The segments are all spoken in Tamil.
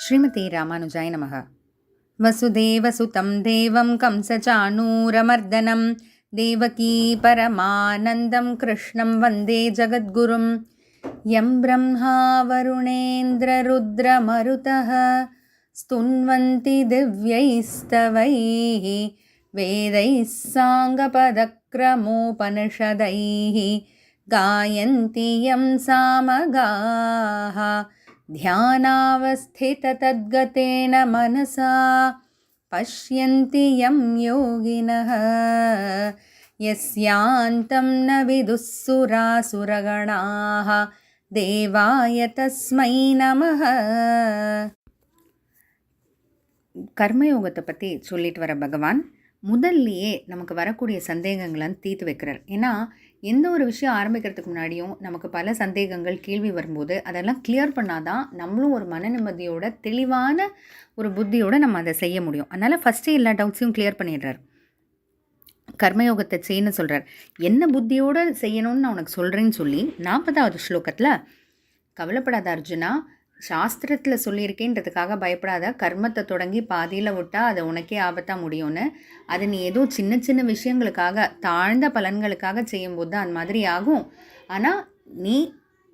ஸ்ரீமதி ராமானுஜாய நமக. வசுதேவசுதம் தேவம் கம்சச்சாணூரமர்தனம் தேவகீ பரமானந்தம் கிருஷ்ணம் வந்தே ஜகத்குரும். யம் பிரம்மா வருணேந்திரருத்ரமருதः ஸ்துன்வந்தி திவ்யைஸ்தவைः வேதைः சாங்கபதக்ரமோபனிஷதைः காயந்தி யம் சாமகாः ध्यानावस्थिततद्गतेन मनसा पश्यन्ति यं योगिनः यस्यान्तं न विदुःसुरासुरगणाः देवाय तस्मै नमः. கர்மயோகத்தை பற்றி சொல்லிட்டு வர பகவான் முதல்லையே நமக்கு வரக்கூடிய சந்தேகங்களை தீர்த்து வைக்கிறார். ஏன்னா எந்த ஒரு விஷயம் ஆரம்பிக்கிறதுக்கு முன்னாடியும் நமக்கு பல சந்தேகங்கள் கேள்வி வரும்போது அதெல்லாம் கிளியர் பண்ணாதான் நம்மளும் ஒரு மன நிம்மதியோட தெளிவான ஒரு புத்தியோடு நம்ம அதை செய்ய முடியும். அதனால் ஃபஸ்ட்டு எல்லா டவுட்ஸையும் கிளியர் பண்ணிடுறார். கர்மயோகத்தை செய்யணும்னு சொல்கிறார். என்ன புத்தியோடு செய்யணும்னு நான் உனக்கு சொல்கிறேன்னு சொல்லி 40வது ஸ்லோகத்தில் கவலைப்படாத அர்ஜுனா, சாஸ்திரத்தில் சொல்லியிருக்கேன்றதுக்காக பயப்படாத, கர்மத்தை தொடங்கி பாதியில் விட்டால் அது உனக்கே ஆபத்தாக முடியும்னு. அது நீ ஏதோ சின்ன சின்ன விஷயங்களுக்காக தாழ்ந்த பலன்களுக்காக செய்யும்போது தான் அது மாதிரி ஆகும். ஆனால் நீ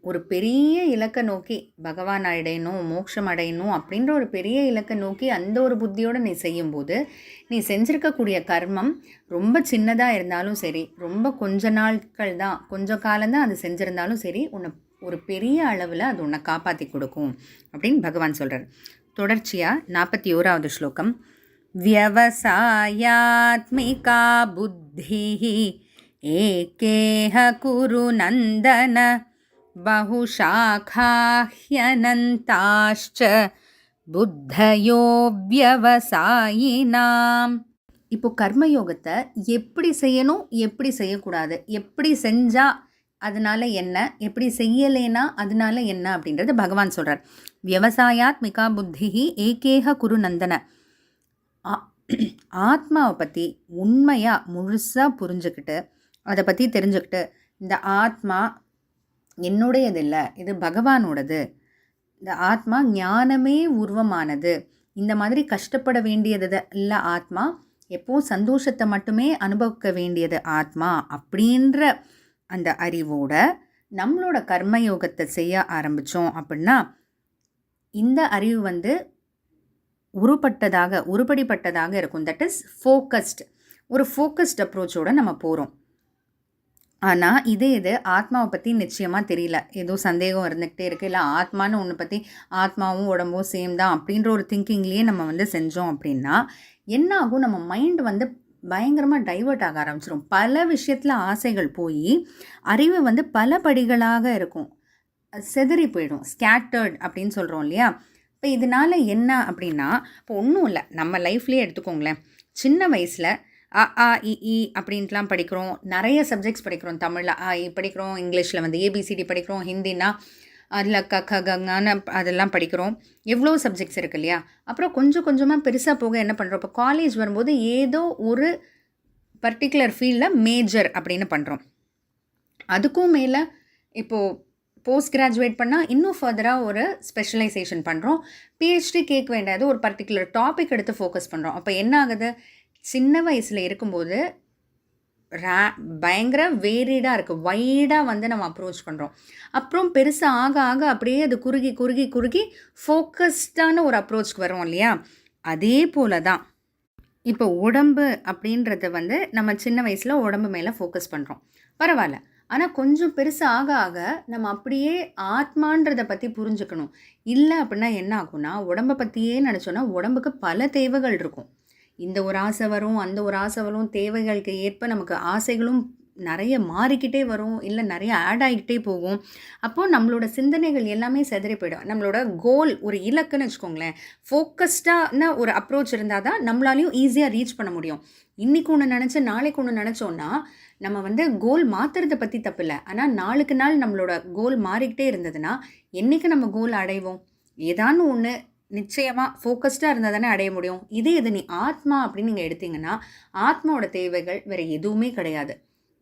ஒரு பெரிய இலக்கை நோக்கி பகவான் அடையணும், மோட்சம் அடையணும் அப்படின்ற ஒரு பெரிய இலக்கை நோக்கி அந்த ஒரு புத்தியோடு நீ செய்யும்போது நீ செஞ்சுருக்கக்கூடிய கர்மம் ரொம்ப சின்னதாக இருந்தாலும் சரி, ரொம்ப கொஞ்ச நாட்கள் தான், கொஞ்சம் காலம்தான் அது செஞ்சுருந்தாலும் சரி, உன்னை ஒரு பெரிய அளவில் அது உன்னை காப்பாற்றி கொடுக்கும் அப்படின்னு பகவான் சொல்கிறார். தொடர்ச்சியாக 41வது ஸ்லோகம். வியவசாயாத்மிகா புத்திஹ ஏகேஹ குரு நந்தன பஹுஷாகாஹ்யனந்தாஷ்ச புத்தயோ வியவசாயினாம். இப்போ கர்மயோகத்தை எப்படி செய்யணும், எப்படி செய்யக்கூடாது, எப்படி செஞ்சால் அதனால் என்ன, எப்படி செய்யலேனா அதனால என்ன அப்படின்றது பகவான் சொல்கிறார். விவசாயாத்மிகா புத்திஹி ஏகேக குரு நந்தன. ஆத்மாவை பற்றி உண்மையாக முழுசாக புரிஞ்சுக்கிட்டு அதை பற்றி தெரிஞ்சுக்கிட்டு, இந்த ஆத்மா என்னுடையது இல்லை, இது பகவானோடது, இந்த ஆத்மா ஞானமே உருவமானது, இந்த மாதிரி கஷ்டப்பட வேண்டியது இல்லை, ஆத்மா எப்போது சந்தோஷத்தை மட்டுமே அனுபவிக்க வேண்டியது ஆத்மா அப்படின்ற அந்த அறிவோட நம்மளோட கர்மயோகத்தை செய்ய ஆரம்பித்தோம் அப்படின்னா இந்த அறிவு உருப்படிப்பட்டதாக இருக்கும். தட் இஸ் ஃபோக்கஸ்டு, ஒரு ஃபோக்கஸ்ட் அப்ரோச்சோடு நம்ம போகிறோம். ஆனால் இது ஆத்மாவை பற்றி நிச்சயமாக தெரியல, ஏதோ சந்தேகம் இருந்துக்கிட்டே இருக்குது, இல்லை ஆத்மான்னு ஒன்று பற்றி ஆத்மாவும் உடம்பும் சேம் தான் அப்படின்ற ஒரு திங்கிங்லேயே நம்ம செஞ்சோம் அப்படின்னா என்ன ஆகும், நம்ம மைண்டு பயங்கரமாக டைவர்ட் ஆக ஆரம்பிச்சிடும். பல விஷயத்தில் ஆசைகள் போய் அறிவு பல படிகளாக இருக்கும், செதறி போயிடும், ஸ்கேட்டர்ட் அப்படின்னு சொல்கிறோம் இல்லையா. இப்போ இதனால் என்ன அப்படின்னா, இப்போ ஒன்றும் இல்லை, நம்ம லைஃப்லேயே எடுத்துக்கோங்களேன். சின்ன வயசில் அ ஆ இ ஈ அப்படின்ட்டுலாம் படிக்கிறோம், நிறைய சப்ஜெக்ட்ஸ் படிக்கிறோம். தமிழில் ஆ இ படிக்கிறோம், இங்கிலீஷில் ஏபிசிடி படிக்கிறோம், ஹிந்தினா அதில் கங்கான அதெல்லாம் படிக்கிறோம். எவ்வளோ சப்ஜெக்ட்ஸ் இருக்குது இல்லையா. அப்புறம் கொஞ்சம் கொஞ்சமாக பெருசாக போக என்ன பண்ணுறோம், இப்போ காலேஜ் வரும்போது ஏதோ ஒரு பர்டிகுலர் ஃபீல்டில் மேஜர் அப்படின்னு பண்ணுறோம். அதுக்கும் மேலே இப்போது போஸ்ட் கிராஜுவேட் பண்ணால் இன்னும் ஃபர்தராக ஒரு ஸ்பெஷலைசேஷன் பண்ணுறோம். பிஹெச்டி கேட்க வேண்டியது ஒரு பர்டிகுலர் டாபிக் எடுத்து ஃபோக்கஸ் பண்ணுறோம். அப்போ என்ன ஆகுது, சின்ன வயசில் இருக்கும்போது பயங்கர வேரிடாக இருக்குது, வைடாக நம்ம அப்ரோச் பண்ணுறோம். அப்புறம் பெருசாக ஆக ஆக அப்படியே அது குறுகி குறுகி குறுகி ஃபோக்கஸ்டான ஒரு அப்ரோச்சுக்கு வரோம் இல்லையா. அதே போல் தான் இப்போ உடம்பு அப்படின்றத நம்ம சின்ன வயசில் உடம்பு மேலே ஃபோக்கஸ் பண்ணுறோம், பரவாயில்ல. ஆனால் கொஞ்சம் பெருசாக ஆக ஆக நம்ம அப்படியே ஆத்மான்றதை பற்றி புரிஞ்சுக்கணும். இல்லை அப்படின்னா என்ன ஆகும்னா, உடம்பை பற்றியே நினச்சோன்னா உடம்புக்கு பல தேவைகள் இருக்கும். இந்த ஒரு ஆசை வரும், அந்த ஒரு ஆசை வரும், தேவைகளுக்கு ஏற்ப நமக்கு ஆசைகளும் நிறைய மாறிக்கிட்டே வரும், இல்லை நிறைய ஆட் ஆகிக்கிட்டே போகும். அப்போது நம்மளோட சிந்தனைகள் எல்லாமே செதறி போயிடும். நம்மளோட கோல் ஒரு இலக்குன்னு வச்சுக்கோங்களேன், ஃபோக்கஸ்டான ஒரு அப்ரோச் இருந்தால் தான் நம்மளாலையும் ஈஸியாக ரீச் பண்ண முடியும். இன்றைக்கி ஒன்று நினச்சி நாளைக்கு ஒன்று நினச்சோன்னா நம்ம கோல் மாற்றுறதை பற்றி தப்பில்லை. ஆனால் நாளுக்கு நாள் நம்மளோட கோல் மாறிக்கிட்டே இருந்ததுன்னா என்றைக்கு நம்ம கோல் அடைவோம், ஏதானு ஒன்று நிச்சயமாக ஃபோக்கஸ்டாக இருந்தால் தானே அடைய முடியும். இது நீ ஆத்மா அப்படின்னு நீங்கள் எடுத்தீங்கன்னா ஆத்மாவோட தேவைகள் வேறு எதுவுமே கிடையாது.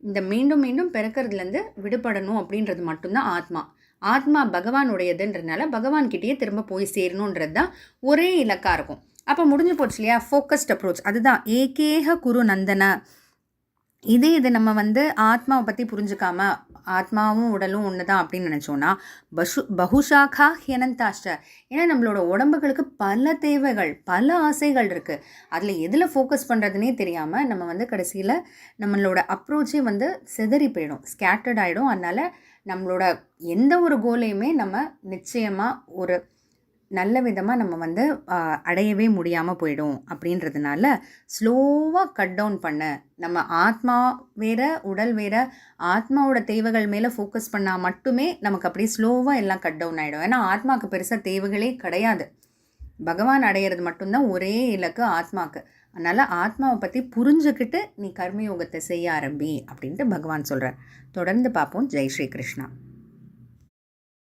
இந்த மீண்டும் மீண்டும் பிறக்கிறதுலேருந்து விடுபடணும் அப்படின்றது மட்டும்தான் ஆத்மா. ஆத்மா பகவானுடையதுன்றதுனால பகவான்கிட்டயே திரும்ப போய் சேரணுன்றது தான் ஒரே இலக்காக இருக்கும். அப்போ முடிஞ்சு போச்சு இல்லையா? ஃபோக்கஸ்ட் அப்ரோச் அதுதான் ஏகேக குரு நந்தன. இது நம்ம ஆத்மாவை பற்றி புரிஞ்சுக்காம ஆத்மாவும் உடலும் ஒன்று தான் அப்படின்னு நினச்சோன்னா பகுஷாக்கா ஹியனந்தாஷ்ட. ஏன்னா நம்மளோட உடம்புகளுக்கு பல தேவைகள், பல ஆசைகள் இருக்குது. அதில் எதில் ஃபோக்கஸ் பண்ணுறதுனே தெரியாமல் நம்ம கடைசியில் நம்மளோட அப்ரோச்சே சிதறி போயிடும், ஸ்கேட்டர்ட் ஆகிடும். அதனால் நம்மளோட எந்த ஒரு கோலையுமே நம்ம நிச்சயமாக ஒரு நல்ல விதமாக நம்ம அடையவே முடியாமல் போயிடும். அப்படின்றதுனால ஸ்லோவாக கட் டவுன் பண்ண, நம்ம ஆத்மா வேற உடல் வேற, ஆத்மாவோட தேவைகள் மேலே ஃபோக்கஸ் பண்ணால் மட்டுமே நமக்கு அப்படியே ஸ்லோவாக எல்லாம் கட் டவுன் ஆகிடும். ஏன்னா ஆத்மாவுக்கு பெருசாக தேவைகளே கிடையாது. பகவான் அடையிறது மட்டும்தான் ஒரே இலக்கு ஆத்மாவுக்கு. அதனால் ஆத்மாவை பற்றி புரிஞ்சுக்கிட்டு நீ கர்மயோகத்தை செய்ய ஆரம்பி அப்படின்ட்டு பகவான் சொல்கிறார். தொடர்ந்து பார்ப்போம். ஜெய் ஸ்ரீ கிருஷ்ணா.